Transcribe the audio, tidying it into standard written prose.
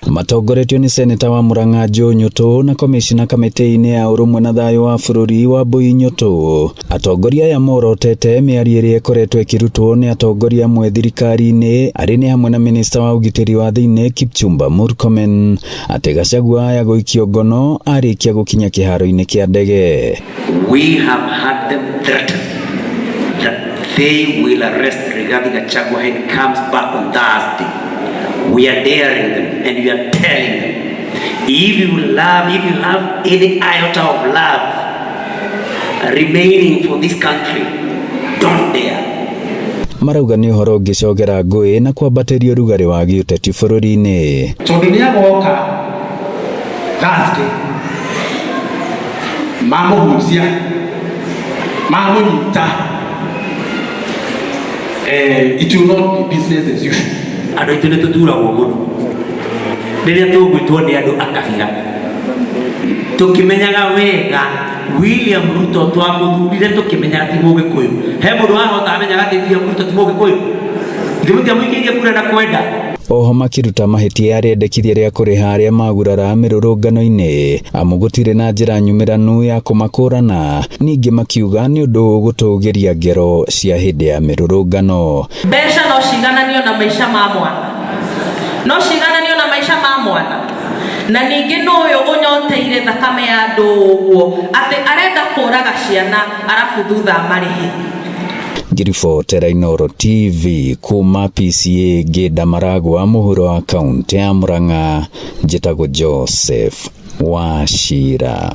Matongoretio ni seneta wa Murang'a Joe Nyoto na komishina kamiti-ini ya urumwe na thayu wa bururi wa Bui Nyoto. Atongoria ya morotete miario iria ikoretwo ikirutwo ni atongoria amwe thirikari-ini ari ni hamwe na minista wa ugitiri wa thiini Kipchumba Murkomen ati Gachagua ya guikio ngono arikia gukinya kiharo-ini kia ndege. We have had them threaten that they will arrest Rigathi Gachagua when he comes back on Thursday. We are daring them and we are telling them, if you have any iota of love remaining for this country, don't dare. Marauga ni uhoro ngicogera ngui na kwambatirio rugari wa giuteti bururi-ini. Tondu ni agoka Thursday mamuhucia mamunyita it will not be business as usual. Ando itu ni tuturagwo muno riria tugwitwo ni andu akabira tukimenyaga wega William Ruto twamuthurire tukimenyaga ti Mugikuyu. He mundu wahota amenyaga ti William Ruto ti Mugikuyu? Ndimutia muikirie kura na kwenda. Oho makiruta mahitia arendekithia ria kuriha aria magurara mirurungano-ini amugutire na njira nyumiranu ya kumakurana. Ningi makiuga ni undu gutugiria ngero cia hindi ya mirurungano. Mbeca no cigananio na maisha ma mwana, no cigananio na maisha ma mwana, na ningi nuyu unyoteire thakame ya andu uguo ati arenda kuraga ciana arafu thutha marihi. Ngiribotera Inooro TV kuma PCA Geda Maragwa muhuro wa kaunti ya Murang'a. Njĩtagwo Joseph Wachira.